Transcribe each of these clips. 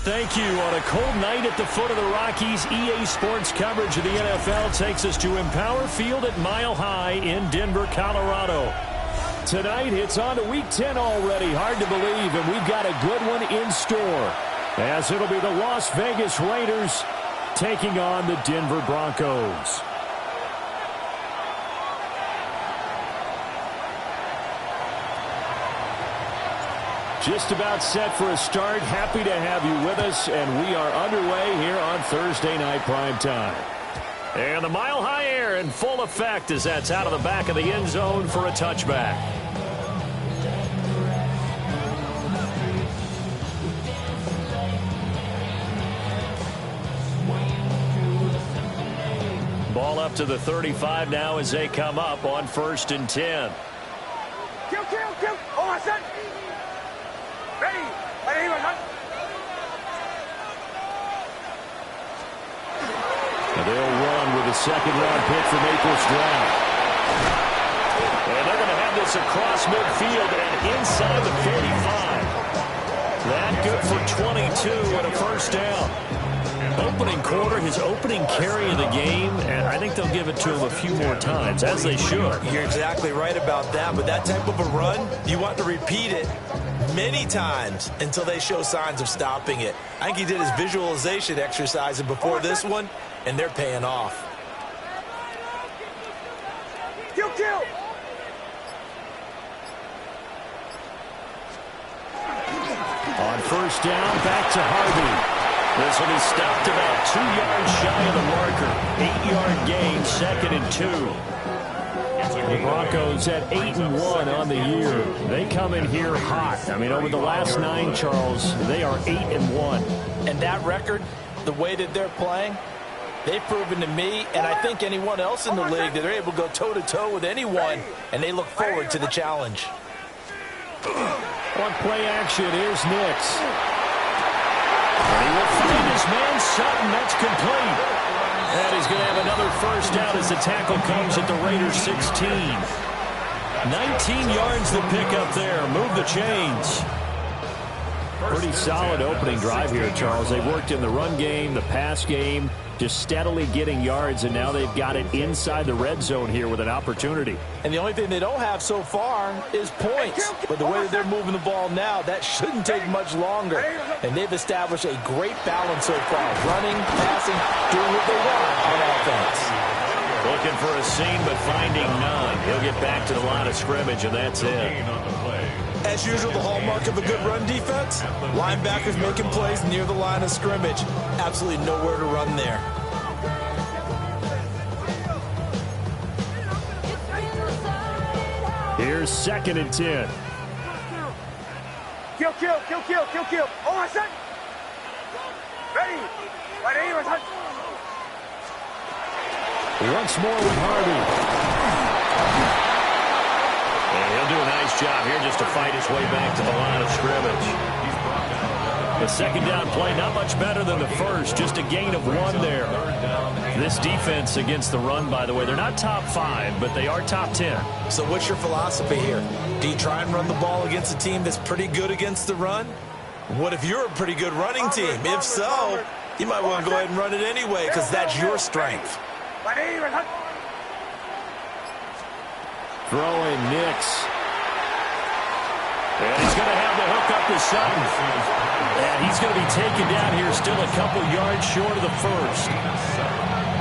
Thank you. On a cold night at the foot of the Rockies, EA Sports coverage of the NFL takes us to Empower Field at Mile High in Denver, Colorado. Tonight, it's on to week 10 already. Hard to believe, and we've got a good one in store, as it'll be the Las Vegas Raiders taking on the Denver Broncos. Just about set for a start. Happy to have you with us, and we are underway here on Thursday Night Prime Time. And the Mile High air in full effect as that's out of the back of the end zone for a touchback. Ball up to the 35 now as they come up on 1st and 10. Kill. Oh, I said. Ready. They'll run with a second-round pick from April's draft. And they're going to have this across midfield and inside the 45. That good for 22 and a first down. Opening quarter, his opening carry of the game, and I think they'll give it to him a few more times, as they should. You're exactly right about that, but that type of a run, you want to repeat it many times until they show signs of stopping it. I think he did his visualization exercise before this one, and they're paying off. Kill. On first down, back to Harvey. This will be stopped about 2 yards shy of the marker. 8-yard gain, 2nd and 2. The Broncos at 8-1 on the year. They come in here hot. I mean, over the last 9, Charles, they are 8-1. And that record, the way that they're playing, they've proven to me, and I think anyone else in the league, that they're able to go toe-to-toe with anyone, and they look forward to the challenge. On play action, here's Nix. And he will find his man, Sutton. That's complete. And he's going to have another first down as the tackle comes at the Raiders' 16. 19 yards to pick up there. Move the chains. Pretty solid opening drive here, Charles. They've worked in the run game, the pass game, just steadily getting yards, and now they've got it inside the red zone here with an opportunity. And the only thing they don't have so far is points. But the way that they're moving the ball now, that shouldn't take much longer. And they've established a great balance so far. Running, passing, doing what they want on offense. Looking for a seam, but finding none. He'll get back to the line of scrimmage, and that's it. As usual, the hallmark of a good run defense, linebackers making plays near the line of scrimmage. Absolutely nowhere to run there. Here's 2nd and 10. Kill. Oh, I said. Ready. Once more with Harvey. And he'll do a nice job here just to fight his way back to the line of scrimmage. The second down play, not much better than the first, just a gain of 1 there. This defense against the run, by the way, they're not top 5, but they are top 10. So what's your philosophy here? Do you try and run the ball against a team that's pretty good against the run? What if you're a pretty good running team? If so, you might want to go ahead and run it anyway, because that's your strength. Throwing Nix. And he's going to have the hook up to Sutton. And he's going to be taken down here still a couple yards short of the first.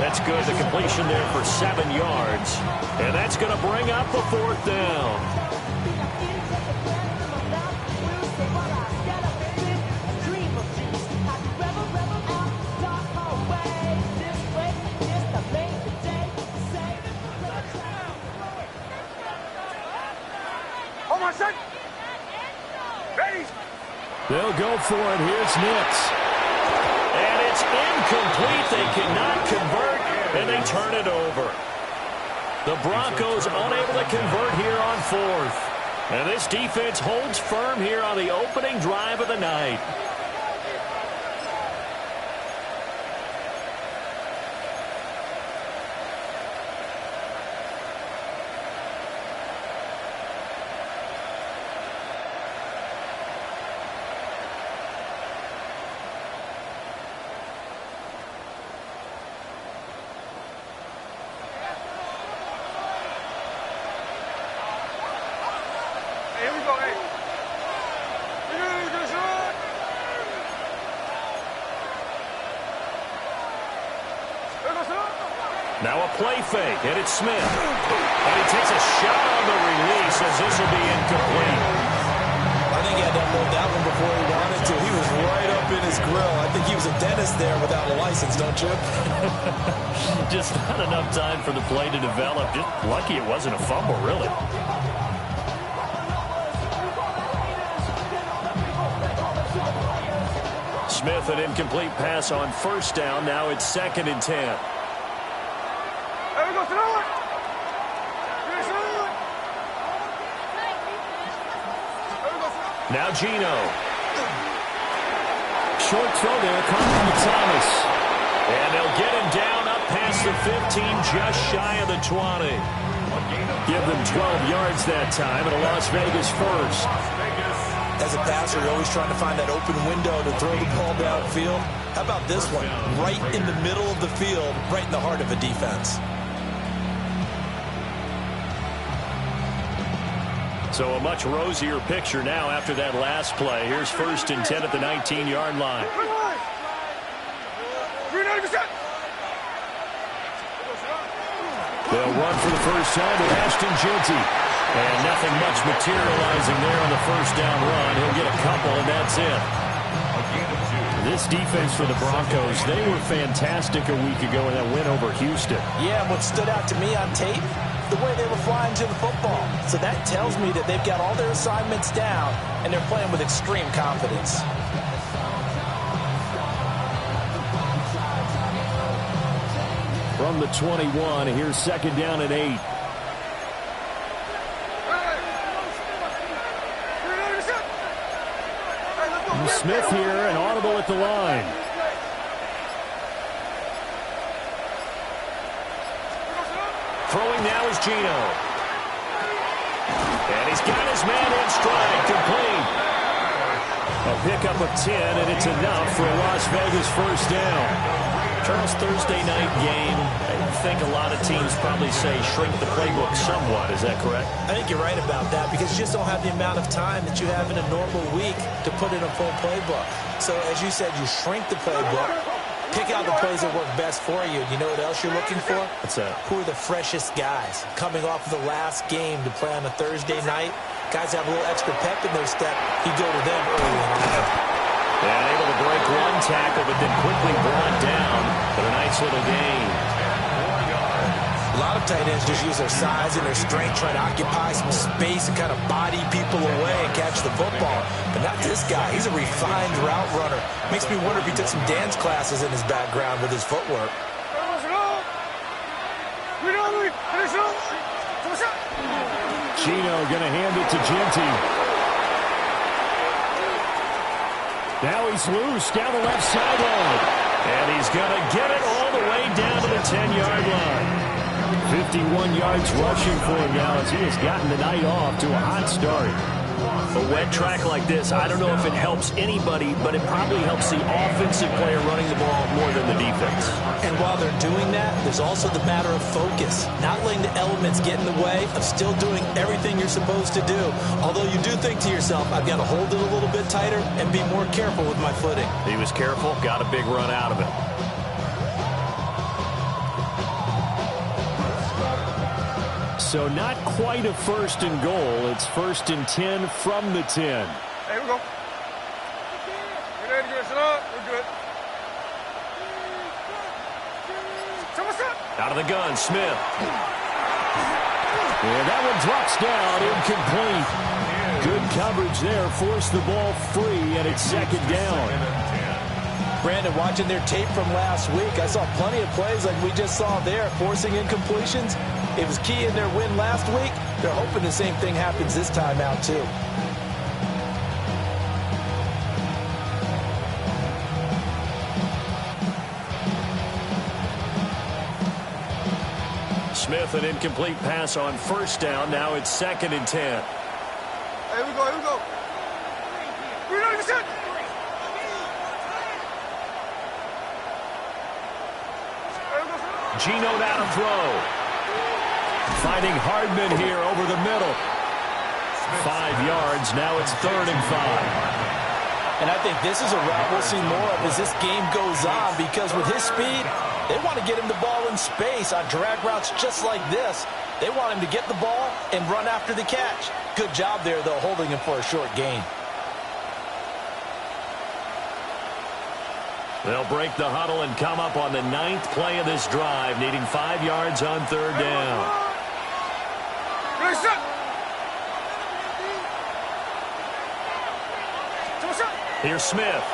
That's good. The completion there for 7 yards. And that's going to bring up a 4th down. They'll go for it. Here's Nix. And it's incomplete. They cannot convert, and they turn it over. The Broncos unable to convert here on 4th. And this defense holds firm here on the opening drive of the night. Now a play fake, and it's Smith. And he takes a shot on the release as this will be incomplete. I think he had to unload that one before he wanted to. He was right up in his grill. I think he was a dentist there without a license, don't you? Just not enough time for the play to develop. Just lucky it wasn't a fumble, really. Smith, an incomplete pass on first down. Now it's 2nd and 10. Now Geno. Short throw there, coming to Thomas. And they'll get him down up past the 15, just shy of the 20. Give them 12 yards that time, and a Las Vegas first. As a passer, you're always trying to find that open window to throw the ball downfield. How about this one? Right in the middle of the field, right in the heart of a defense. So a much rosier picture now after that last play. Here's 1st and 10 at the 19-yard line. They'll run for the first time with Ashton Jeanty. And nothing much materializing there on the first down run. He'll get a couple, and that's it. This defense for the Broncos, they were fantastic a week ago in that win over Houston. Yeah, what stood out to me on tape, the way they were flying to the football. So that tells me that they've got all their assignments down, and they're playing with extreme confidence. From the 21, here's 2nd down and 8. Smith here, and audible at the line. Throwing now is Geno. And he's got his man in stride, complete. A pickup of 10, and it's enough for a Las Vegas first down. Charles, Thursday night game, I think a lot of teams probably say shrink the playbook somewhat. Is that correct? I think you're right about that because you just don't have the amount of time that you have in a normal week to put in a full playbook. So as you said, you shrink the playbook, pick out the plays that work best for you. You know what else you're looking for? What's that? Who are the freshest guys coming off of the last game to play on a Thursday night? Guys have a little extra pep in their step. You go to them early in the night. And able to break one tackle, but then quickly brought down. But a nice little gain. A lot of tight ends just use their size and their strength, try to occupy some space and kind of body people away and catch the football. But not this guy. He's a refined route runner. Makes me wonder if he took some dance classes in his background with his footwork. Geno going to hand it to Jeanty. Now he's loose down the left sideline. And he's going to get it all the way down to the 10-yard line. 51 yards rushing for him now as he has gotten the night off to a hot start. A wet track like this, I don't know if it helps anybody, but it probably helps the offensive player running the ball more than the defense. And while they're doing that, there's also the matter of focus. Not letting the elements get in the way of still doing everything you're supposed to do. Although you do think to yourself, I've got to hold it a little bit tighter and be more careful with my footing. He was careful, got a big run out of it. So not quite a 1st and goal. It's 1st and 10 from the 10. Hey, we go. We're ready to get it up. We're good. Out of the gun, Smith. And that one drops down, incomplete. Good coverage there, forced the ball free, and it's 2nd down. Brandon, watching their tape from last week, I saw plenty of plays like we just saw there, forcing incompletions. It was key in their win last week. They're hoping the same thing happens this time out, too. Smith, an incomplete pass on first down. Now it's 2nd and 10. Hey, we go, here we go. We're ready to set. Geno now to throw. Finding Hardman here over the middle. 5 yards. Now it's 3rd and 5. And I think this is a route we'll see more of as this game goes on because with his speed, They want to get him the ball in space on drag routes just like this. They want him to get the ball and run after the catch. Good job there, though, holding him for a short gain. They'll break the huddle and come up on the 9th play of this drive, needing 5 yards on 3rd down. Here's Smith.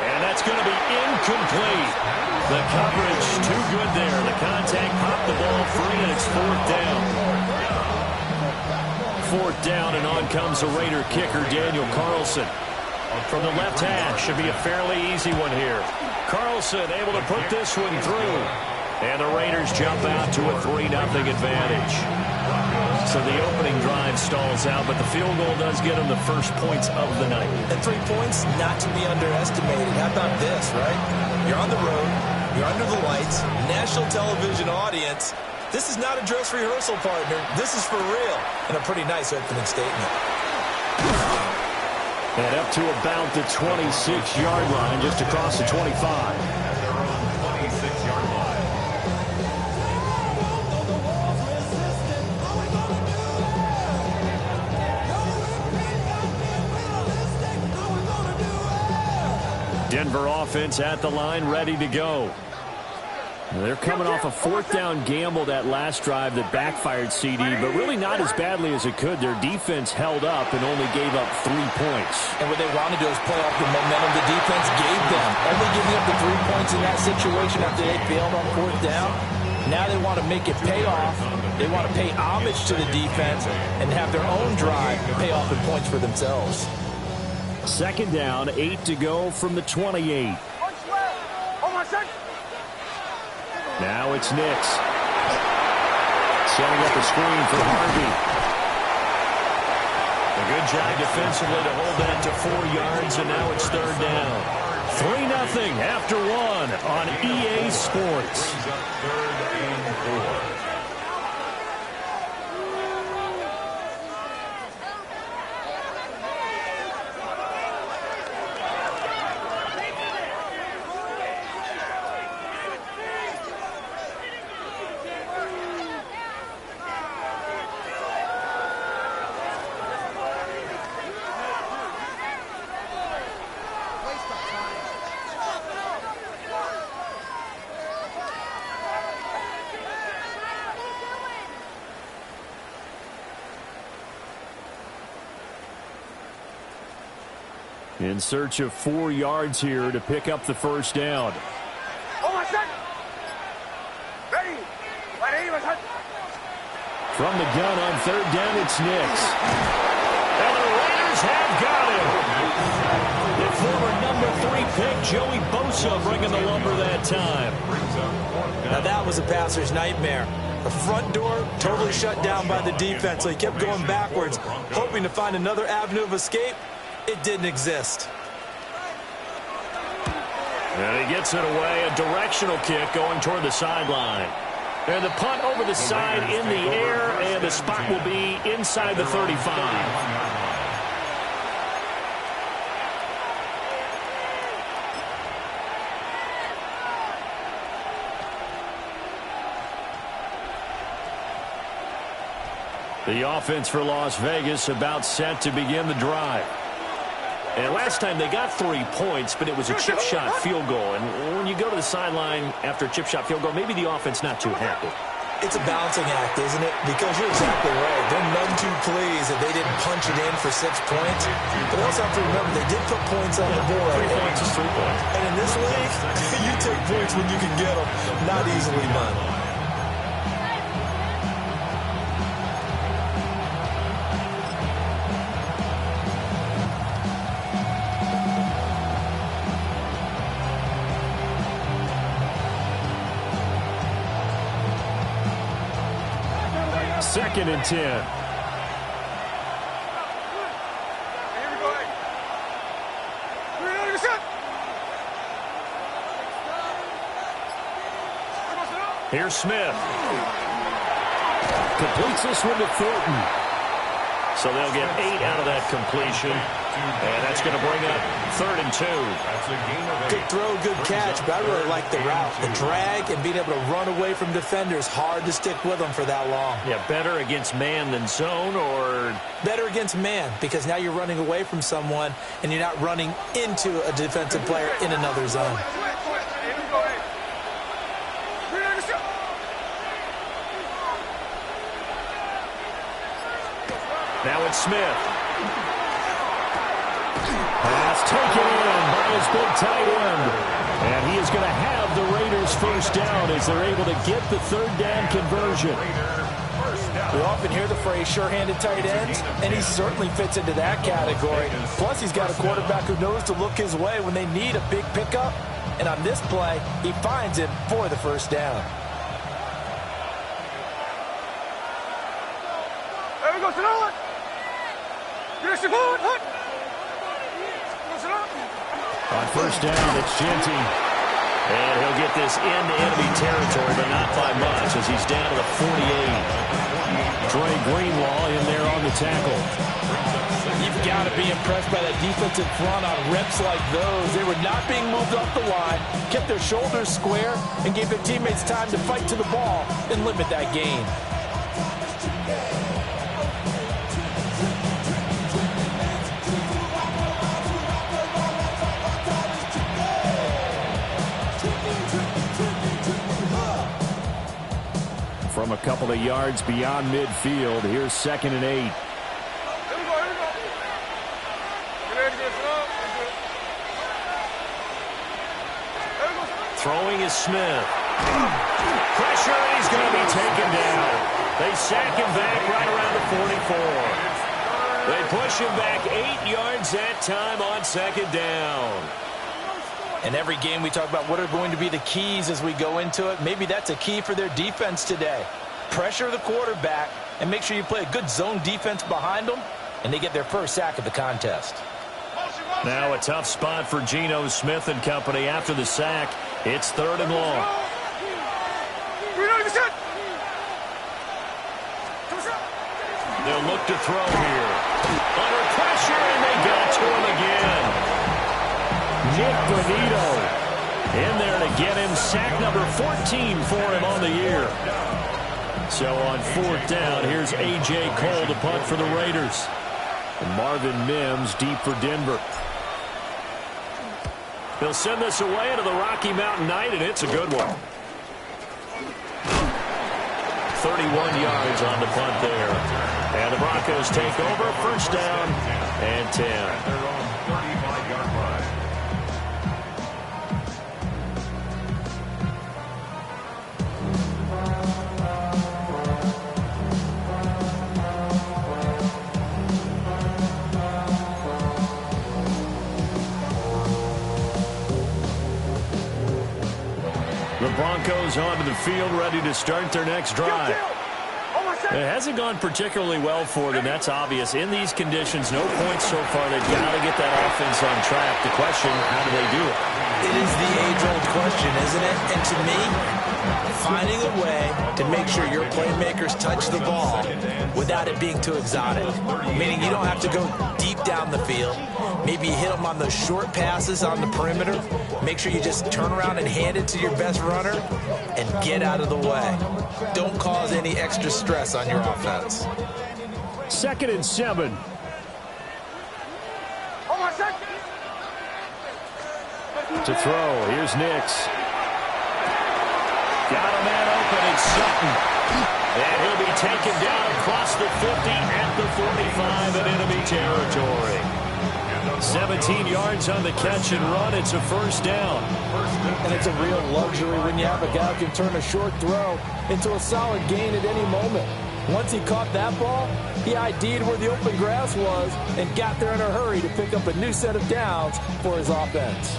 And that's going to be incomplete. The coverage too good there. The contact popped the ball free, and it's 4th down. 4th down, and on comes the Raider kicker, Daniel Carlson. From the left hash, should be a fairly easy one here. Carlson able to put this one through. And the Raiders jump out to a 3-0 advantage. So the opening drive stalls out, but the field goal does get them the first points of the night. And 3 points, not to be underestimated. How about this, right? You're on the road, you're under the lights, national television audience. This is not a dress rehearsal, partner. This is for real. And a pretty nice opening statement. And up to about the 26-yard line, just across the 25. Denver offense at the line, ready to go. They're coming off a 4th down gamble that last drive that backfired CD, but really not as badly as it could. Their defense held up and only gave up 3 points. And what they wanted to do is play off the momentum the defense gave them. Only giving up the 3 points in that situation after they failed on 4th down. Now they want to make it pay off. They want to pay homage to the defense and have their own drive pay off in points for themselves. 2nd down, 8 to go from the 28. Now it's Nix. Setting up a screen for Harvey. A good job defensively to hold that to 4 yards, and now it's 3rd down. 3-0 after 1 on EA Sports. In search of 4 yards here to pick up the 1st down. From the gun on 3rd down, it's Nix. And the Raiders have got him. The former number 3 pick, Joey Bosa, bringing the lumber that time. Now that was a passer's nightmare. The front door totally shut down by the defense, so he kept going backwards, hoping to find another avenue of escape. It didn't exist. And he gets it away, a directional kick going toward the sideline. And the punt over the side in the air, and the spot will be inside the 35. The offense for Las Vegas about set to begin the drive. And last time they got 3 points, but it was a chip shot field goal. And when you go to the sideline after a chip shot field goal, maybe the offense not too happy. It's a balancing act, isn't it? Because you're exactly right. They're none too pleased that they didn't punch it in for 6 points. But also have to remember, they did put points on the board. 3 points is 3 points. And in this league, you take points when you can get them. Not easily done. Second and 10. Here's Smith. Completes this one to Thornton. So they'll get 8 out of that completion. And that's going to bring up 3rd and 2. Good throw, good catch, but I really like the route. The drag and being able to run away from defenders, hard to stick with them for that long. Yeah, better against man than zone, or? Better against man, because now you're running away from someone and you're not running into a defensive player in another zone. Now it's Smith. Pass taken in by his big tight end. And he is going to have the Raiders first down as they're able to get the 3rd down conversion. We often hear the phrase sure-handed tight ends, and he certainly fits into that category. Plus, he's got a quarterback who knows to look his way when they need a big pickup. And on this play, he finds it for the first down. There we go, Sonora. On first down, it's Genty. And he'll get this into enemy territory, but not by much as he's down to the 48. Dre Greenlaw in there on the tackle. You've got to be impressed by that defensive front on reps like those. They were not being moved off the line, kept their shoulders square, and gave their teammates time to fight to the ball and limit that gain. From a couple of yards beyond midfield, here's 2nd and 8. Throwing is Smith. Pressure, and he's going to be taken down. They sack him back right around the 44. They push him back 8 yards that time on 2nd down. In every game we talk about what are going to be the keys as we go into it. Maybe that's a key for their defense today. Pressure the quarterback and make sure you play a good zone defense behind them, and they get their first sack of the contest. Now a tough spot for Geno Smith and company after the sack. It's 3rd and long. They'll look to throw here. Under pressure, and they got to him again. Nick Bonito in there to get him sack number 14 for him on the year. So on 4th down, here's A.J. Cole to punt for the Raiders. And Marvin Mims deep for Denver. They'll send this away to the Rocky Mountain Night, and it's a good one. 31 yards on the punt there. And the Broncos take over, first down and 10. They're on 35-yard line. The Broncos onto the field, ready to start their next drive. It hasn't gone particularly well for them, that's obvious. In these conditions, no points so far. They've got to get that offense on track. The question, how do they do it? It is the age-old question, isn't it? And to me, finding a way to make sure your playmakers touch the ball without it being too exotic. Meaning you don't have to go deep down the field. Maybe you hit them on those short passes on the perimeter. Make sure you just turn around and hand it to your best runner and get out of the way. Don't cause any extra stress on your offense. 2nd and 7. To throw, here's Nix. Got a man open, it's Sutton. And he'll be taken down across the 50 at the 45 in enemy territory. 17 yards on the catch and run. It's a first down. And it's a real luxury when you have a guy who can turn a short throw into a solid gain at any moment. Once he caught that ball, he ID'd where the open grass was and got there in a hurry to pick up a new set of downs for his offense.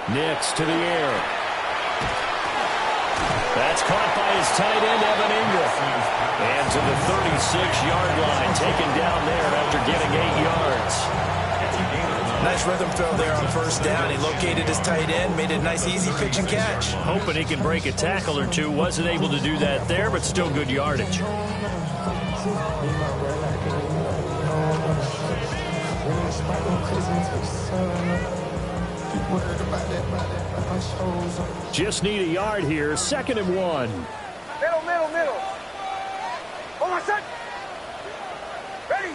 Nix to the air. That's caught by his tight end, Evan Ingram. And to the 36-yard line, taken down there after getting 8 yards. Nice rhythm throw there on first down. He located his tight end, made it a nice easy pitch and catch. Hoping he can break a tackle or two. Wasn't able to do that there, but still good yardage. Just need a yard here. 2nd and 1. Middle. Hold on, son. Ready.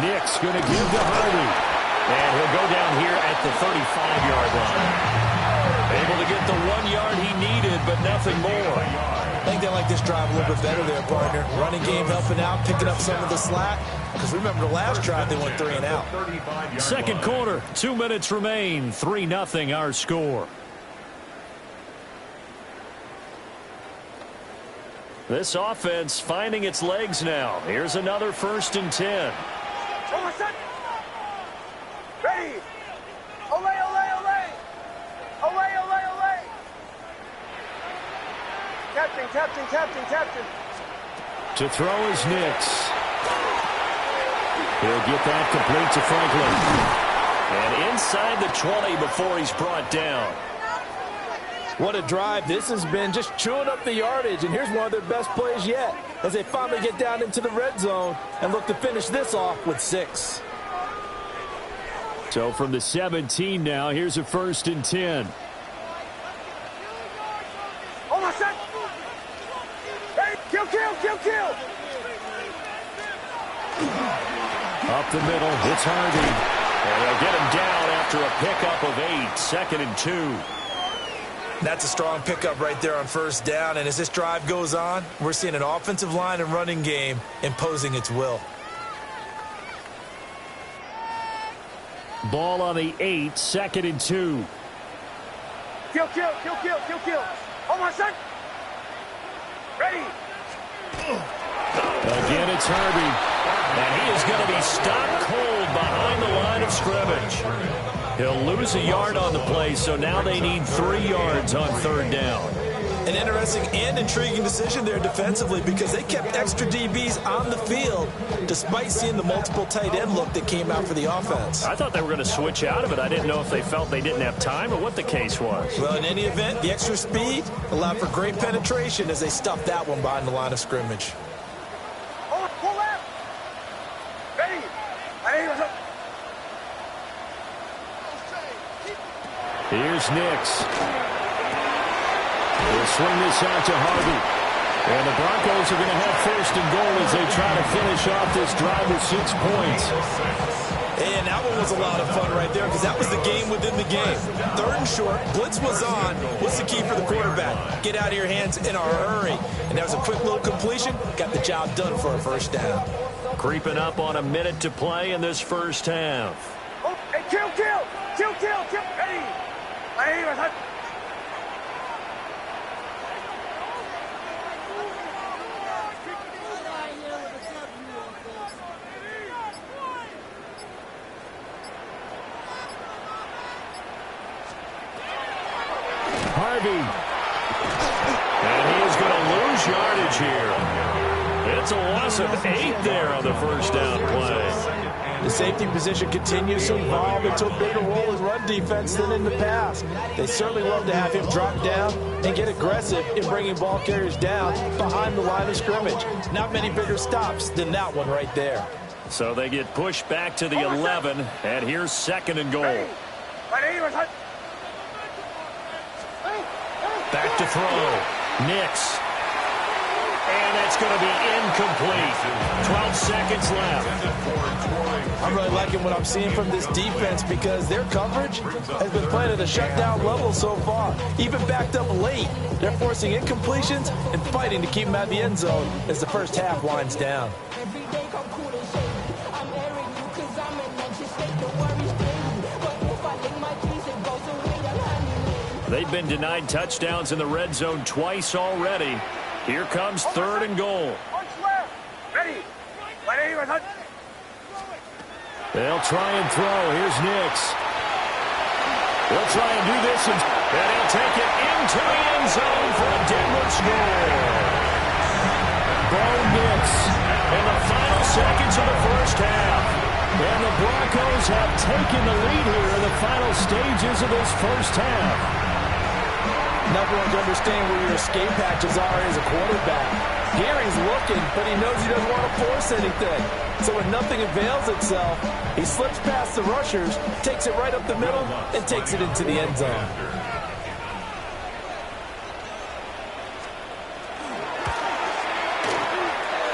Nick's going to give to Harvey. And he'll go down here at the 35-yard line. Able to get the 1 yard he needed, but nothing more. I think they like this drive a little bit better there, partner. Running game helping out, picking up some of the slack. Because remember the last drive, they went 3 and out. Second quarter, 2 minutes remain. 3-0 our score. This offense finding its legs now. Here's another 1st and 10. Ready. Ole. Captain. To throw is Nix. He'll get that complete to Franklin. And inside the 20 before he's brought down. What a drive this has been, just chewing up the yardage. And here's one of their best plays yet as they finally get down into the red zone and look to finish this off with 6. So from the 17 now, here's a 1st and 10. Hold on, son. Hey, kill. Up the middle, it's Harvey. And they'll get him down after a pickup of 8. 2nd and 2. That's a strong pickup right there on first down. And as this drive goes on, we're seeing an offensive line and running game imposing its will. Ball on the 8, 2nd and 2. Kill. Hold on, son. Ready. Again, it's Harvey. And he is going to be stopped cold behind the line of scrimmage. He'll lose a yard on the play, so now they need 3 yards on 3rd down. An interesting and intriguing decision there defensively because they kept extra DBs on the field despite seeing the multiple tight end look that came out for the offense. I thought they were going to switch out of it. I didn't know if they felt they didn't have time or what the case was. Well, in any event, the extra speed allowed for great penetration as they stuffed that one behind the line of scrimmage. Pull left. Ready. Here's Nix. They'll swing this out to Harvey. And the Broncos are going to have 1st and goal as they try to finish off this drive with 6 points. And that one was a lot of fun right there because that was the game within the game. 3rd and short, blitz was on. What's the key for the quarterback? Get out of your hands in a hurry. And that was a quick little completion. Got the job done for a 1st down. Creeping up on a minute to play in this 1st half. Oh, hey, kill. Ready. Harvey. And he is going to lose yardage here. It's a loss of 8 there on the 1st down play. The safety position continues to evolve into a bigger role in run defense than in the past. They certainly love to have him drop down and get aggressive in bringing ball carriers down behind the line of scrimmage. Not many bigger stops than that one right there. So they get pushed back to the 11, and here's 2nd and goal. Back to throw. Nix. And it's going to be incomplete. 12 seconds left. I'm really liking what I'm seeing from this defense because their coverage has been playing at a shutdown level so far. Even backed up late, they're forcing incompletions and fighting to keep them out of the end zone as the 1st half winds down. They've been denied touchdowns in the red zone twice already. Here comes 3rd and goal. Ready. They'll try and throw. Here's Nix. They'll try and do this, and he'll take it into the end zone for a Denver score. Bo Nix in the final seconds of the first half. And the Broncos have taken the lead here in the final stages of this first half. Never one to understand where your escape hatches are as a quarterback. Here he's looking, but he knows he doesn't want to force anything. So when nothing avails itself, he slips past the rushers, takes it right up the middle, and takes it into the end zone.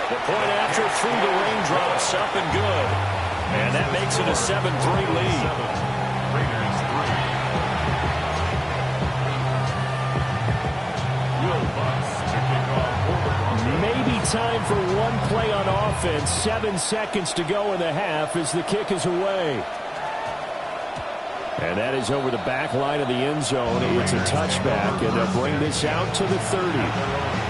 The point after through the raindrops, up and good. And that makes it a 7-3 lead. Maybe time for one play on offense. 7 seconds to go in the half as the kick is away. And that is over the back line of the end zone. It's a touchback, and they'll bring this out to the 30.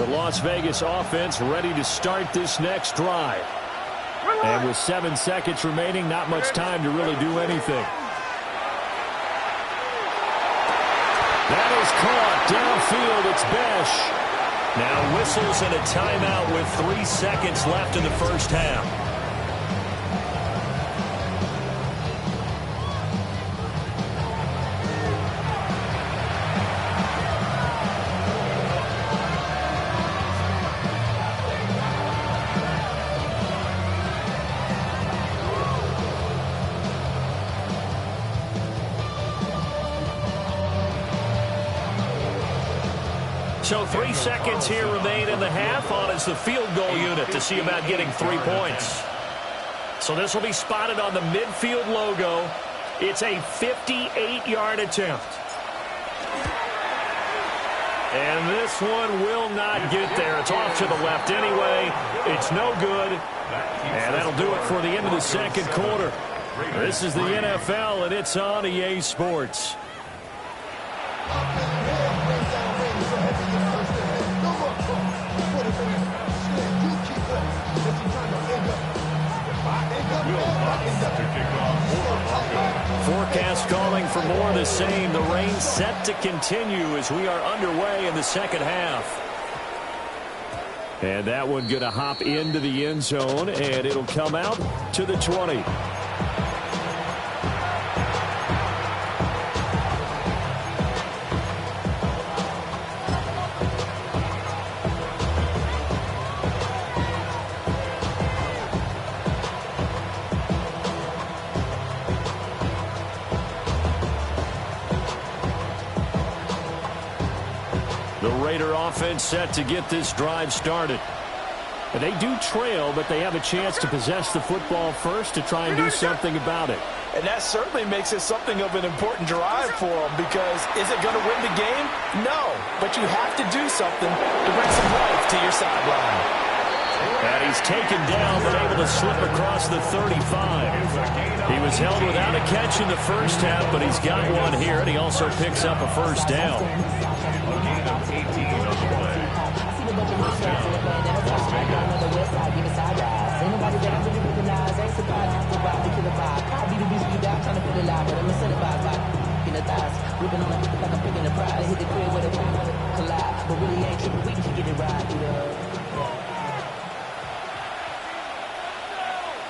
Las Vegas offense ready to start this next drive. And with 7 seconds remaining, not much time to really do anything. That is caught downfield. It's Besh. Now whistles and a timeout with 3 seconds left in the first half. So 3 seconds here remain in the half. On is the field goal unit to see about getting 3 points. So this will be spotted on the midfield logo. It's a 58-yard attempt. And this one will not get there. It's off to the left anyway. It's no good. And that'll do it for the end of the second quarter. This is the NFL, and it's on EA Sports. Forecast calling for more of the same. The rain set to continue as we are underway in the second half. And that one going to hop into the end zone, and it'll come out to the 20. Offense set to get this drive started. They do trail, but they have a chance to possess the football first to try and do something about it. And that certainly makes it something of an important drive for them, because is it going to win the game? No, but you have to do something to bring some life to your sideline. And he's taken down, but able to slip across the 35. He was held without a catch in the first half, but he's got one here, and he also picks up a first down.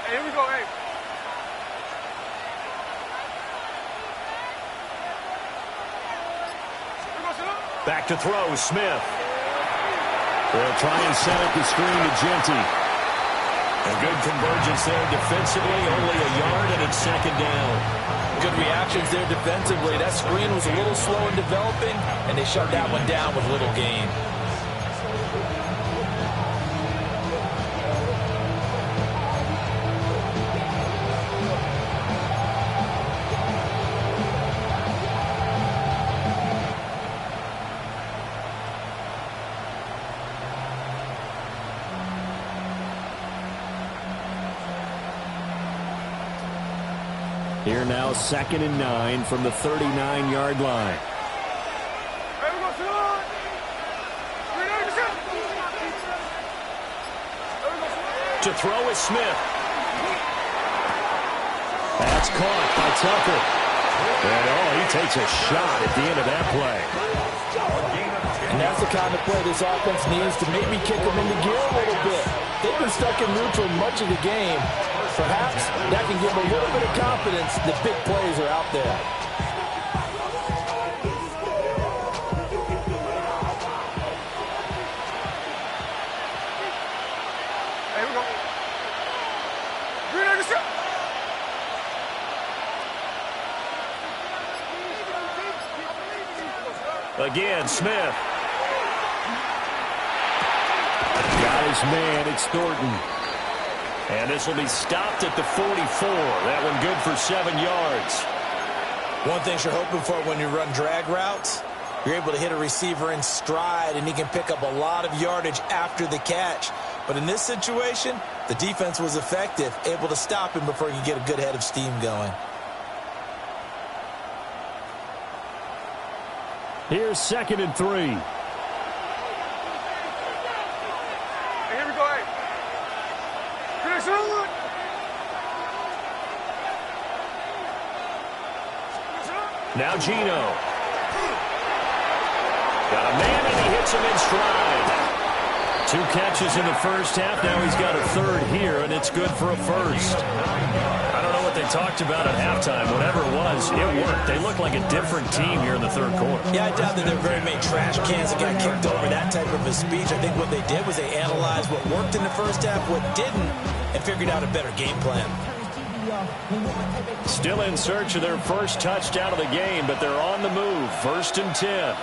Here we go, hey. Back to throw, Smith. They'll try and set up the screen to Genty. A good convergence there defensively, only a yard, and it's second down. Good reactions there defensively. That screen was a little slow in developing, and they shut that one down with little gain. Here now, 2nd and 9 from the 39-yard line. To throw is Smith. That's caught by Tucker. And, he takes a shot at the end of that play. And that's the kind of play this offense needs to maybe kick them into gear a little bit. They've been stuck in neutral much of the game. Perhaps that can give them a little bit of confidence that big plays are out there. Here we go. Again, Smith. Got his man, it's Thornton. And this will be stopped at the 44. That one good for 7 yards. One thing you're hoping for when you run drag routes, you're able to hit a receiver in stride, and he can pick up a lot of yardage after the catch. But in this situation, the defense was effective, able to stop him before he could get a good head of steam going. Here's 2nd and 3. Hey, here we go, hey. Now Gino. Got a man, and he hits him in stride. 2 catches in the first half. Now he's got a 3rd here, and it's good for a 1st. I don't know what they talked about at halftime. Whatever it was, it worked. They look like a different team here in the 3rd quarter. Yeah, I doubt that there were very many trash cans that got kicked over, that type of a speech. I think what they did was they analyzed what worked in the first half, what didn't, and figured out a better game plan. Still in search of their first touchdown of the game, but they're on the move. 1st and 10.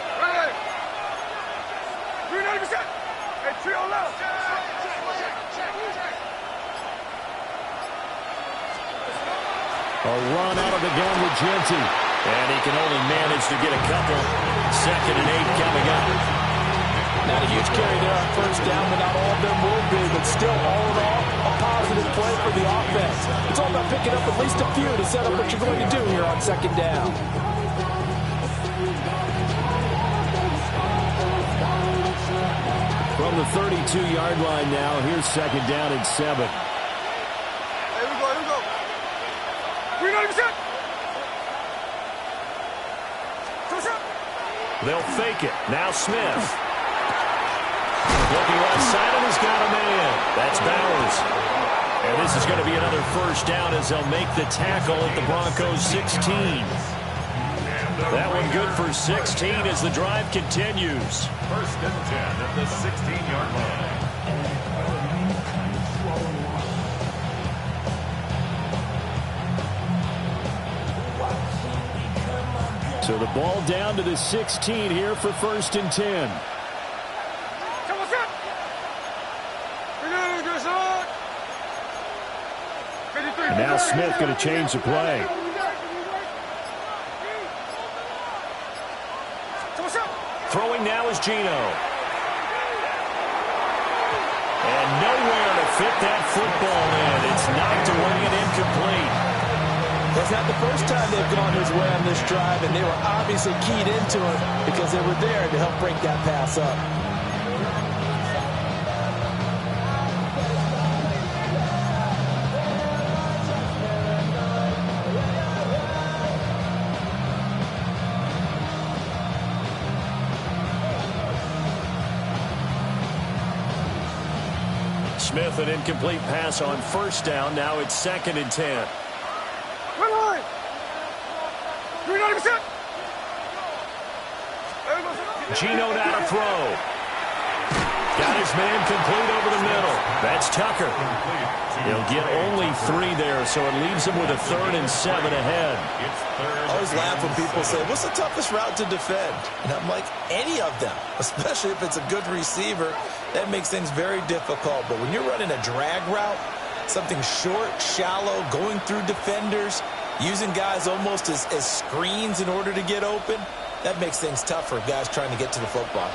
A run out of the gun with Genty. And he can only manage to get a couple. 2nd and 8 coming up. Not a huge carry there on 1st down, but not all of them will be. But still, all in all, a positive play for the offense. It's all about picking up at least a few to set up what you're going to do here on 2nd down. From the 32-yard line now, here's 2nd down and 7. Here we go, here we go. They'll fake it. Now Smith. Looking right side, and he's got a man. That's Bowers. And this is going to be another 1st down as they'll make the tackle at the Broncos 16. That one good for 16 as the drive continues. 1st and 10 at the 16-yard line. So the ball down to the 16 here for 1st and 10. And now Smith going to change the play. Throwing now is Gino. And nowhere to fit that football in. It's knocked away and incomplete. That's not the first time they've gone his way on this drive, and they were obviously keyed into it because they were there to help break that pass up. Smith, an incomplete pass on 1st down. Now it's 2nd and 10. Gino now to throw. Got his man complete over the middle. That's Tucker. He'll get only 3 there, so it leaves him with a 3rd and 7 ahead. I always laugh when people say, what's the toughest route to defend? And I'm like, any of them, especially if it's a good receiver. That makes things very difficult. But when you're running a drag route, something short, shallow, going through defenders, using guys almost as screens in order to get open, that makes things tough for guys trying to get to the football.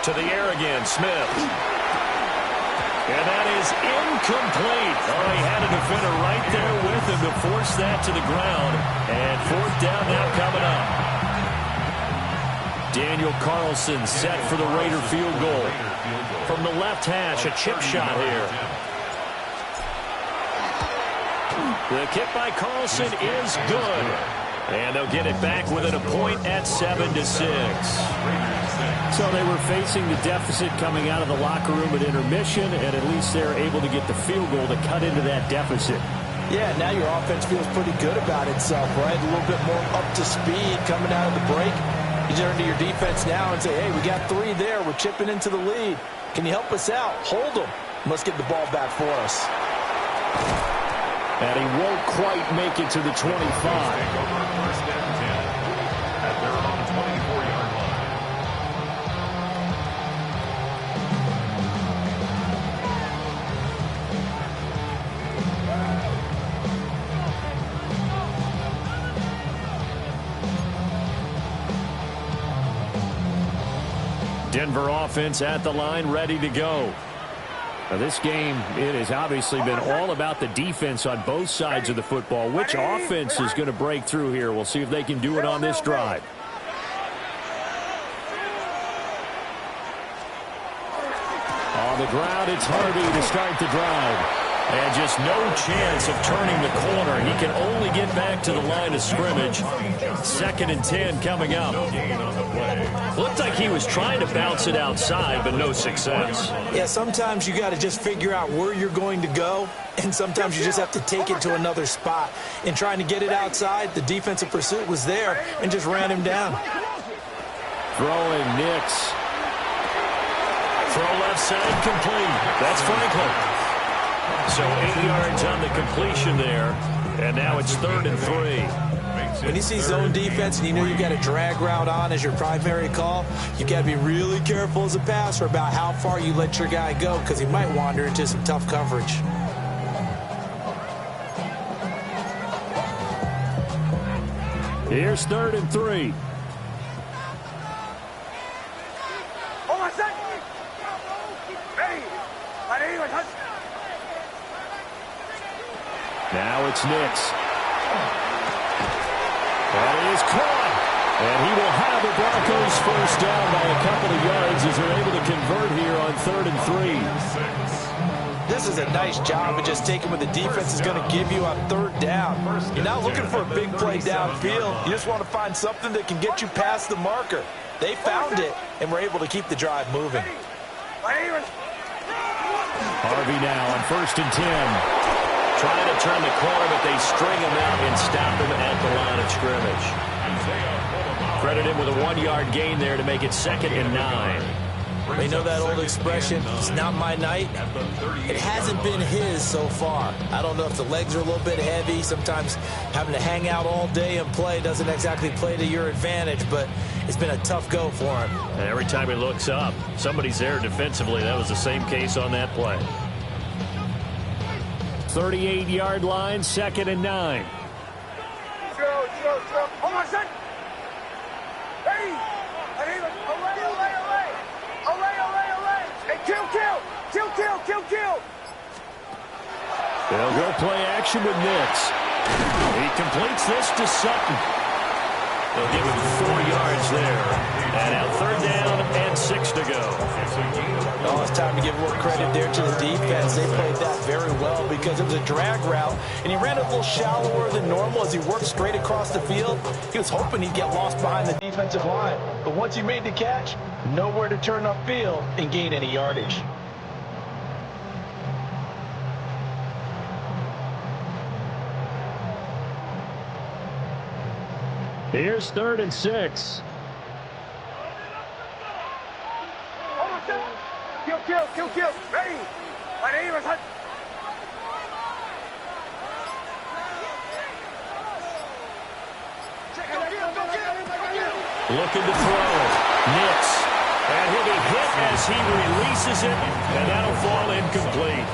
To the air again, Smith. And that is incomplete. Oh, he had a defender right there with him to force that to the ground. And fourth down now coming up. Daniel Carlson set for the Raider field goal. From the left hash, a chip shot here. The kick by Carlson is good. And they'll get it back within a point at 7-6. So they were facing the deficit coming out of the locker room at intermission, and at least they're able to get the field goal to cut into that deficit. Yeah, now your offense feels pretty good about itself, right? A little bit more up to speed coming out of the break. You turn to your defense now and say, hey, we got 3 there. We're chipping into the lead. Can you help us out? Hold them. Let's get the ball back for us. And he won't quite make it to the 25. First and 10 at their own 24-yard line. Denver offense at the line, ready to go. Now this game, it has obviously been all about the defense on both sides of the football. Which offense is going to break through here? We'll see if they can do it on this drive. On the ground, it's Harvey to start the drive. And just no chance of turning the corner. He can only get back to the line of scrimmage. 2nd and 10 coming up. Looked like he was trying to bounce it outside, but no success. Yeah, sometimes you got to just figure out where you're going to go, and sometimes you just have to take it to another spot. In trying to get it outside, the defensive pursuit was there and just ran him down. Throwing Nix. Throw left side complete. That's Franklin. So 8 yards on the completion there, and now it's 3rd and 3. When you see zone defense and you know you got a drag route on as your primary call, you got to be really careful as a passer about how far you let your guy go, because he might wander into some tough coverage. Here's 3rd and 3. Now it's Nix. That is caught. And he will have the Broncos first down by a couple of yards as they're able to convert here on 3rd and 3. This is a nice job of just taking what the defense is going to give you on 3rd down. You're not looking for a big play downfield. You just want to find something that can get you past the marker. They found it and were able to keep the drive moving. Harvey now on 1st and 10. Trying to turn the corner, but they string him out and stop him at the line of scrimmage. Credit him with a 1-yard gain there to make it 2nd and 9. They know that old expression, it's not my night. It hasn't been his so far. I don't know if the legs are a little bit heavy. Sometimes having to hang out all day and play doesn't exactly play to your advantage, but it's been a tough go for him. And every time he looks up, somebody's there defensively. That was the same case on that play. 38-yard line, 2nd and 9. Hold on a second. Hey! Hey, kill! They'll go play action with Nix. He completes this to Sutton. They'll give him 4 yards there. And now 3rd down and 6 to go. Oh, it's time to give a little credit there to the defense. They played that very well because it was a drag route, and he ran a little shallower than normal as he worked straight across the field. He was hoping he'd get lost behind the defensive line. But once he made the catch, nowhere to turn upfield and gain any yardage. Here's 3rd and 6. Kill. Ready? Looking to throw. Nix. And he'll be hit as he releases it, and that'll fall incomplete.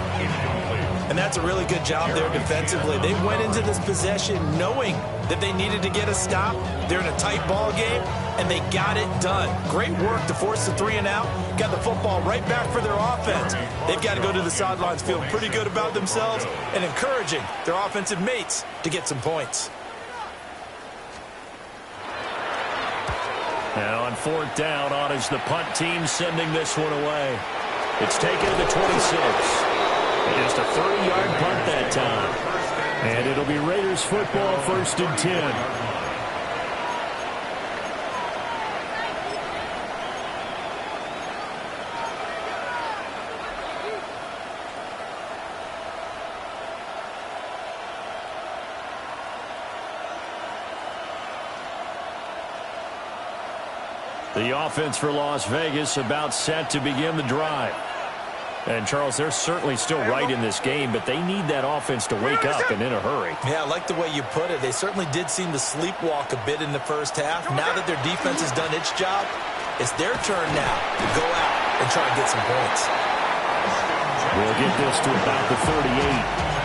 And that's a really good job there defensively. They went into this possession knowing that they needed to get a stop. They're in a tight ball game, and they got it done. Great work to force the 3 and out. Got the football right back for their offense. They've got to go to the sidelines feeling pretty good about themselves and encouraging their offensive mates to get some points. And on 4th down, on is the punt team sending this one away. It's taken to the 26. Just a 30-yard punt that time. And it'll be Raiders football, 1st and 10. The offense for Las Vegas about set to begin the drive. And, Charles, they're certainly still right in this game, but they need that offense to wake up and in a hurry. Yeah, I like the way you put it. They certainly did seem to sleepwalk a bit in the first half. Now that their defense has done its job, it's their turn now to go out and try and get some points. We'll get this to about the 38.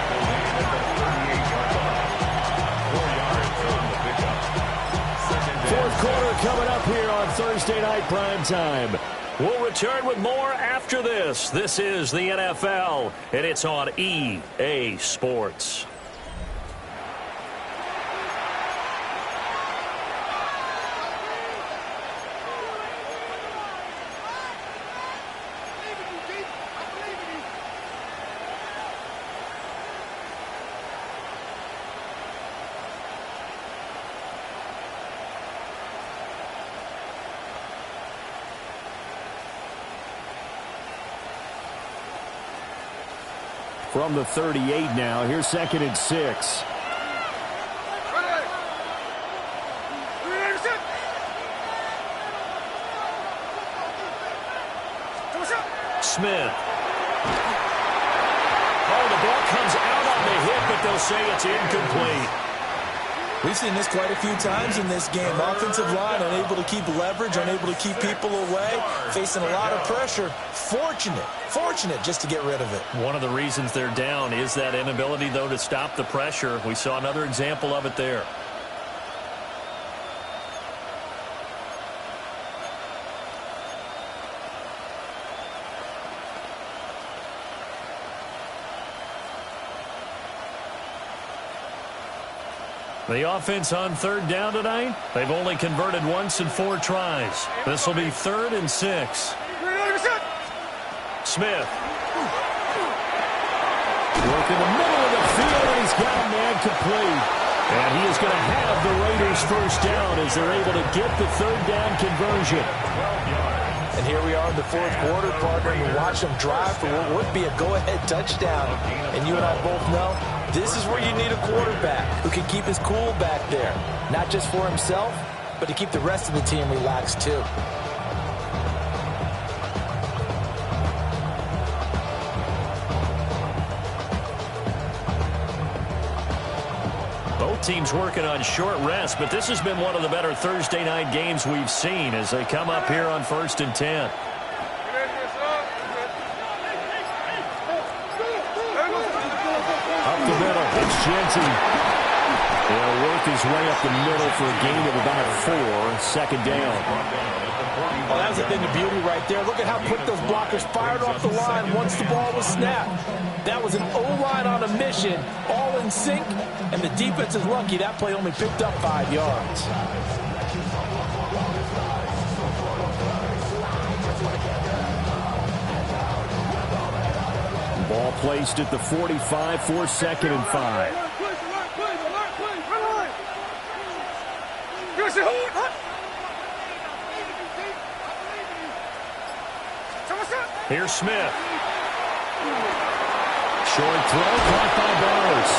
Fourth quarter coming up here on Thursday Night Primetime. We'll return with more after this. This is the NFL, and it's on EA Sports. From the 38 now, here's 2nd and 6. Smith. Oh, the ball comes out on the hit, but they'll say it's incomplete. We've seen this quite a few times in this game. Offensive line unable to keep leverage, unable to keep people away, facing a lot of pressure. Fortunate just to get rid of it. One of the reasons they're down is that inability, though, to stop the pressure. We saw another example of it there. The offense on 3rd down tonight, they've only converted once in 4 tries. This will be 3rd and 6. Smith. Work in the middle of the field, and he's got a man complete. And he is going to have the Raiders first down as they're able to get the 3rd down conversion. And here we are in the 4th quarter, partner, and watch them drive for what would be a go-ahead touchdown. And you and I both know this is where you need a quarterback who can keep his cool back there. Not just for himself, but to keep the rest of the team relaxed too. Both teams working on short rest, but this has been one of the better Thursday night games we've seen as they come up here on 1st and 10. Up the middle, it's Genty. He'll work his way up the middle for a gain of about 4, 2nd down. Well, that was a thing of beauty right there. Look at how quick those blockers fired off the line once the ball was snapped. That was an O-line on a mission, all in sync, and the defense is lucky that play only picked up 5 yards. Ball placed at the 45 for 2nd and 5. Here's Smith. Short throw caught by Bowers.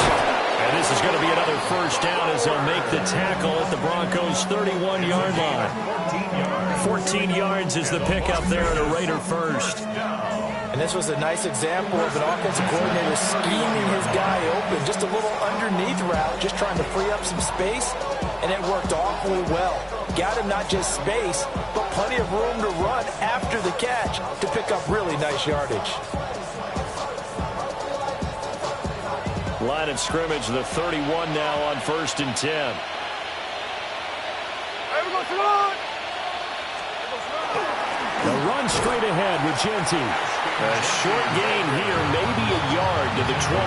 And this is going to be another first down as they'll make the tackle at the Broncos' 31-yard line. 14 yards is the pickup there at a Raider first. And this was a nice example of an offensive coordinator scheming his guy open. Just a little underneath route, just trying to free up some space, and it worked awfully well. Got him not just space, but plenty of room to run after the catch to pick up really nice yardage. Line of scrimmage, the 31 now on 1st and 10. The run straight ahead with Genty. A short gain here, maybe a yard to the 29.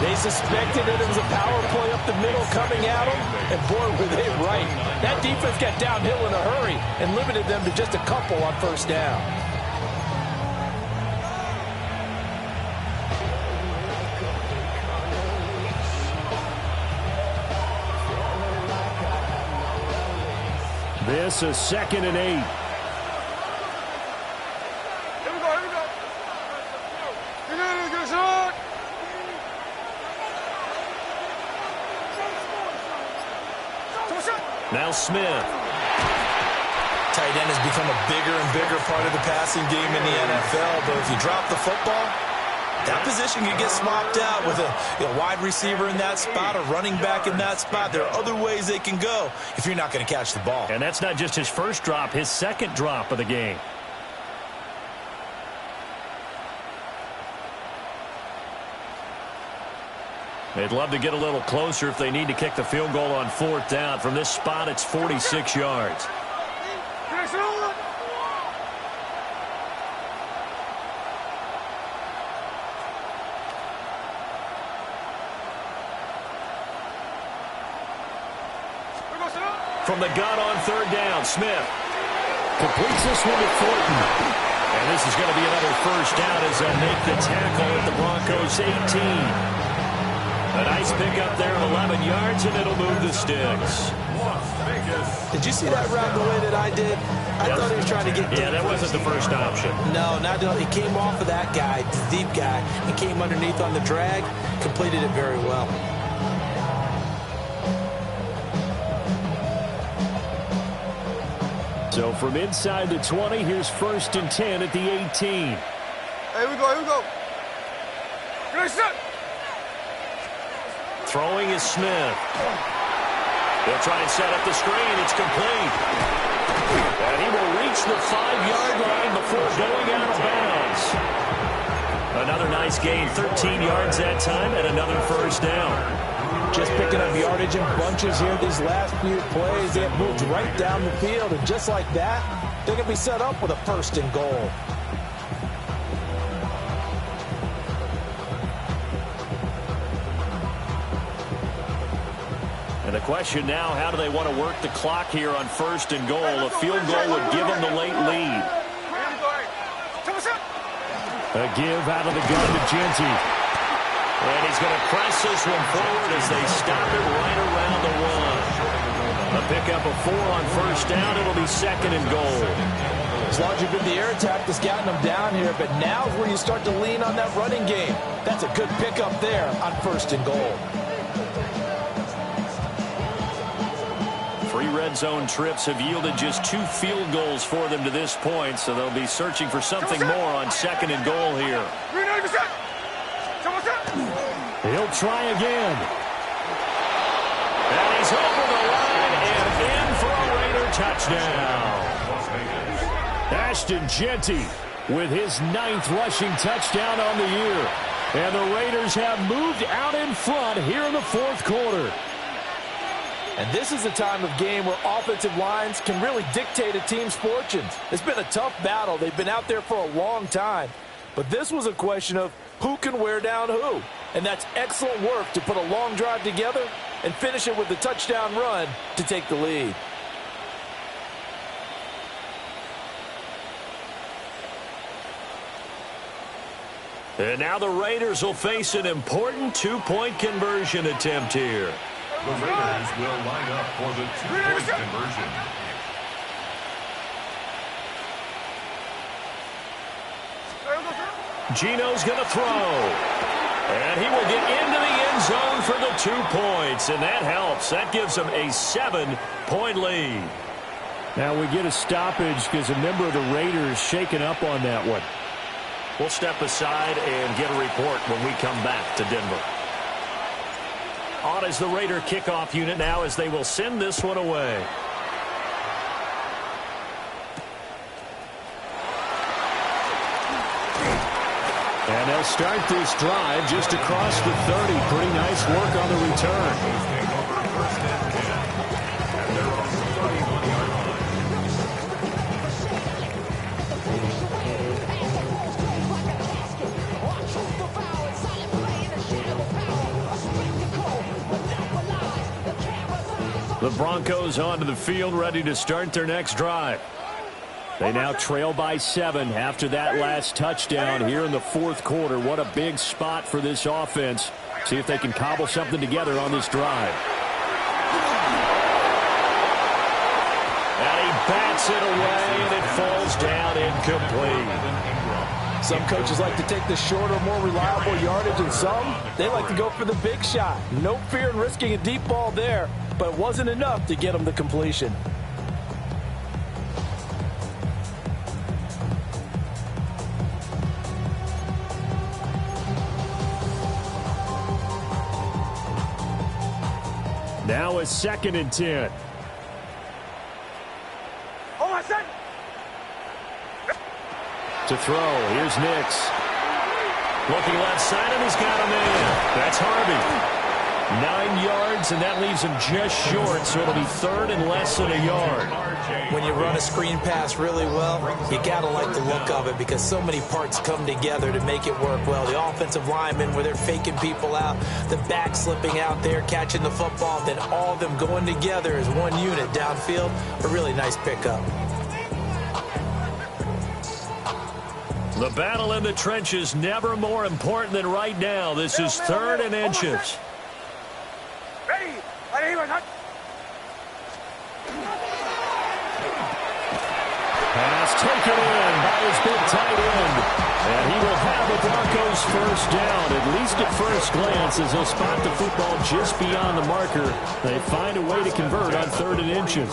They suspected that it was a power play up the middle coming at them, and boy, were they right. That defense got downhill in a hurry and limited them to just a couple on 1st down. This is 2nd and 8. Here we go. Get a shot. Now Smith. Tight end has become a bigger and bigger part of the passing game in the NFL, but if you drop the football, that position can get swapped out with a wide receiver in that spot, a running back in that spot. There are other ways they can go if you're not going to catch the ball. And that's not just his first drop, his second drop of the game. They'd love to get a little closer if they need to kick the field goal on 4th down. From this spot, it's 46 yards. From the gun on 3rd down, Smith completes this one to Thornton. And this is going to be another 1st down as they'll make the tackle at the Broncos 18. A nice pickup there, 11 yards, and it'll move the sticks. Did you see that route the way that I did? I thought he was trying to get deep. Yeah, that wasn't the first option. No, not at all. He came off of that guy, the deep guy, and came underneath on the drag, completed it very well. So from inside the 20, here's 1st and 10 at the 18. Here we go. Get a shot. Throwing is Smith. They'll try and set up the screen. It's complete. And he will reach the 5-yard line before going out of bounds. Another nice gain, 13 yards that time, and another 1st down. Just picking up yardage in bunches here these last few plays. They have moved right down the field, and just like that, they're going to be set up with a 1st and goal. And the question now, how do they want to work the clock here on 1st and goal? A field goal would give them the late lead. A give out of the gun to Genty. And he's going to press this one forward as they stop it right around the 1. A pickup of 4 on 1st down. It'll be 2nd and goal. As long as you've been the air attack that's gotten them down here, but now is where you start to lean on that running game. That's a good pickup there on 1st and goal. 3 red zone trips have yielded just 2 field goals for them to this point, so they'll be searching for something more on 2nd and goal here. He'll try again. And he's over the line and in for a Raider touchdown. Ashton Genty with his 9th rushing touchdown on the year. And the Raiders have moved out in front here in the 4th quarter. And this is a time of game where offensive lines can really dictate a team's fortunes. It's been a tough battle. They've been out there for a long time. But this was a question of who can wear down who. And that's excellent work to put a long drive together and finish it with a touchdown run to take the lead. And now the Raiders will face an important 2-point conversion attempt here. The Raiders will line up for the 2-point conversion. Gino's going to throw. And he will get into the end zone for the 2 points. And that helps. That gives them a 7-point lead. Now we get a stoppage because a member of the Raiders shaken up on that one. We'll step aside and get a report when we come back to Denver. On is the Raider kickoff unit now as they will send this one away. And they'll start this drive just across the 30. Pretty nice work on the return. First and 10. And they're on the 31-yard line. The Broncos onto the field, ready to start their next drive. They now trail by 7 after that last touchdown here in the fourth quarter. What a big spot for this offense. See if they can cobble something together on this drive. And he bats it away, and it falls down incomplete. Some coaches like to take the shorter, more reliable yardage, and some, they like to go for the big shot. No fear in risking a deep ball there, but it wasn't enough to get them the completion. Now a 2nd and 10. To throw, here's Nix. Looking left side, and he's got a man. That's Harvey. 9 yards, and that leaves him just short, so it'll be 3rd and less than a yard. When you run a screen pass really well, you gotta like the look of it because so many parts come together to make it work well. The offensive linemen, where they're faking people out, the back slipping out there, catching the football, then all of them going together as one unit downfield. A really nice pickup. The battle in the trenches never more important than right now. This is 3rd and inches. Pass taken in by his big tight end. And he will have the Broncos first down, at least at first glance, as he'll spot the football just beyond the marker. They find a way to convert on 3rd and inches.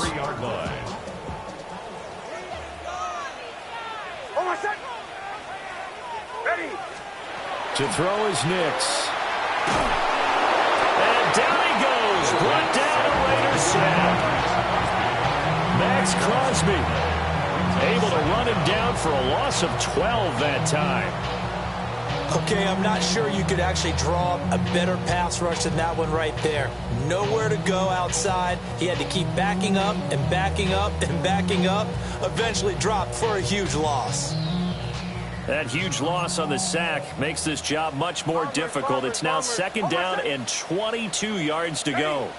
To throw is Nix. And down he goes. Brought down a Raider sack. Max Crosby able to run him down for a loss of 12 that time. Okay, I'm not sure you could actually draw a better pass rush than that one right there. Nowhere to go outside. He had to keep backing up and backing up and backing up. Eventually dropped for a huge loss. That huge loss on the sack makes this job much more difficult. It's now 2nd down and 22 yards to go.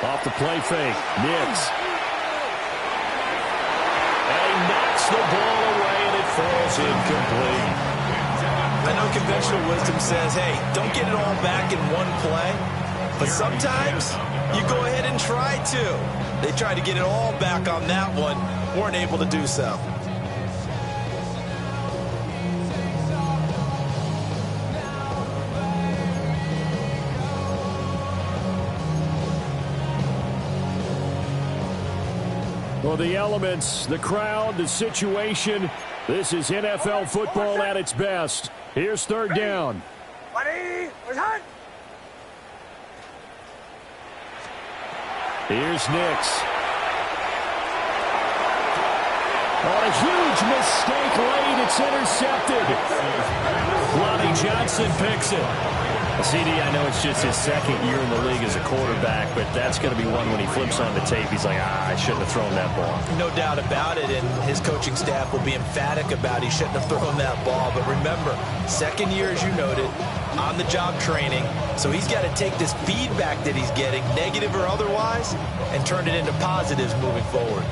Off the play fake, Nix. And he knocks the ball away, and it falls incomplete. I know conventional wisdom says, hey, don't get it all back in one play. But sometimes you go ahead and try to. They tried to get it all back on that one, weren't able to do so. Well, the elements, the crowd, the situation, this is NFL football at its best. Here's 3rd down. Here's Nix. On a huge mistake late, it's intercepted. Lonnie Johnson picks it. CD, I know it's just his 2nd year in the league as a quarterback, but that's going to be one when he flips on the tape. He's like, I shouldn't have thrown that ball. No doubt about it, and his coaching staff will be emphatic about he shouldn't have thrown that ball. But remember, 2nd year, as you noted, on-the-job training, so he's got to take this feedback that he's getting, negative or otherwise, and turn it into positives moving forward.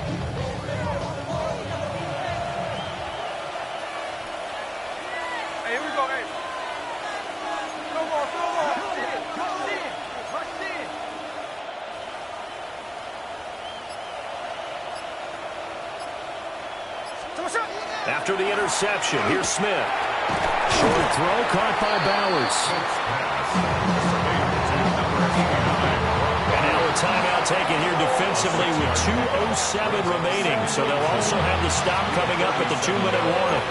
After the interception, here's Smith. Short throw caught by Bowers. And now a timeout taken here defensively with 2:07 remaining. So they'll also have the stop coming up at the 2-minute warning.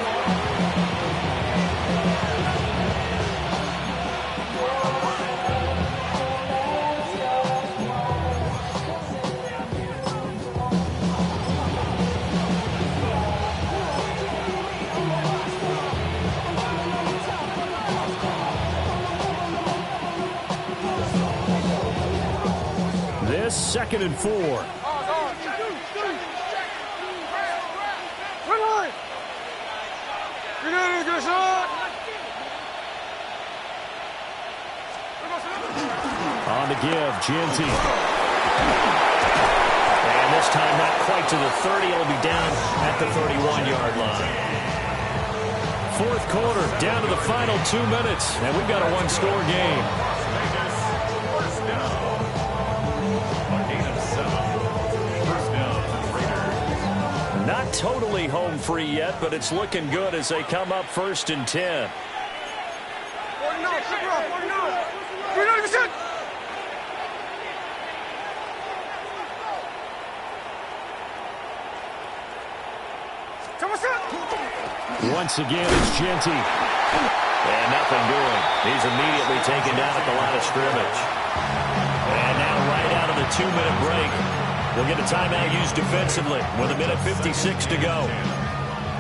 This 2nd and 4. On the give, Genty. And this time not quite to the 30. It'll be down at the 31-yard line. 4th quarter, down to the final 2 minutes. And we've got a one-score game. Not totally home free yet, but it's looking good as they come up 1st and 10. 49%. Once again, it's Genty. And nothing doing. He's immediately taken down at the line of scrimmage. And now right out of the 2-minute break, we'll get a timeout used defensively with 1:56 to go.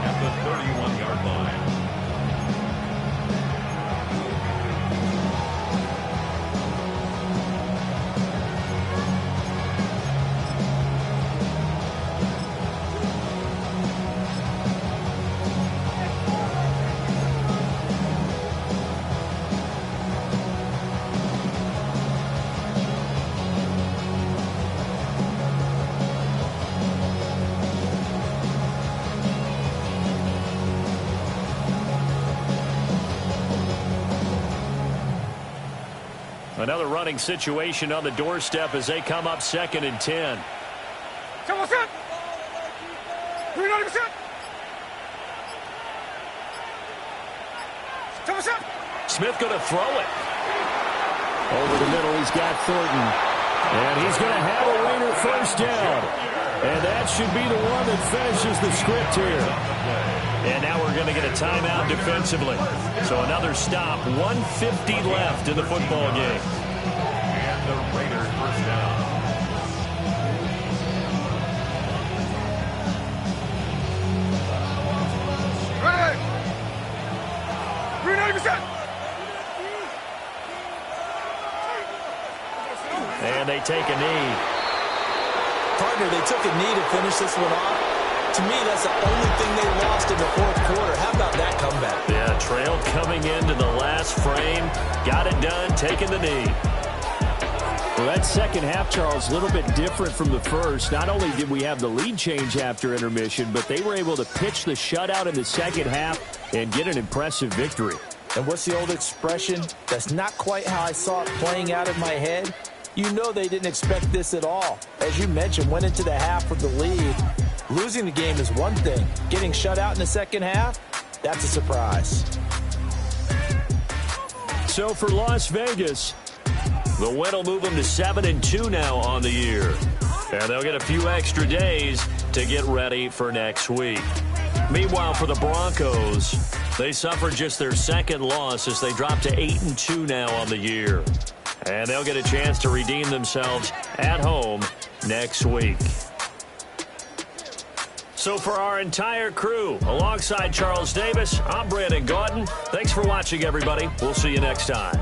At the 31-yard line. Another running situation on the doorstep as they come up 2nd and 10. Smith going to throw it. Over the middle, he's got Thornton. And he's going to have a Raider 1st down. And that should be the one that finishes the script here. And now we're going to get a timeout defensively. So another stop, 1:50 left in the football game. And the Raiders 1st down. Ready. 39%. And they take a knee. Partner, they took a knee to finish this one off. To me, that's the only thing they lost in the 4th quarter. How about that comeback? Yeah, trailed coming into the last frame. Got it done, taking the knee. Well, that second half, Charles, a little bit different from the first. Not only did we have the lead change after intermission, but they were able to pitch the shutout in the second half and get an impressive victory. And what's the old expression? That's not quite how I saw it playing out in my head. You know they didn't expect this at all. As you mentioned, went into the half with the lead. Losing the game is one thing. Getting shut out in the second half, that's a surprise. So for Las Vegas, the win will move them to 7-2 now on the year. And they'll get a few extra days to get ready for next week. Meanwhile, for the Broncos, they suffered just their 2nd loss as they drop to 8-2 now on the year. And they'll get a chance to redeem themselves at home next week. So for our entire crew, alongside Charles Davis, I'm Brandon Gaudin. Thanks for watching, everybody. We'll see you next time.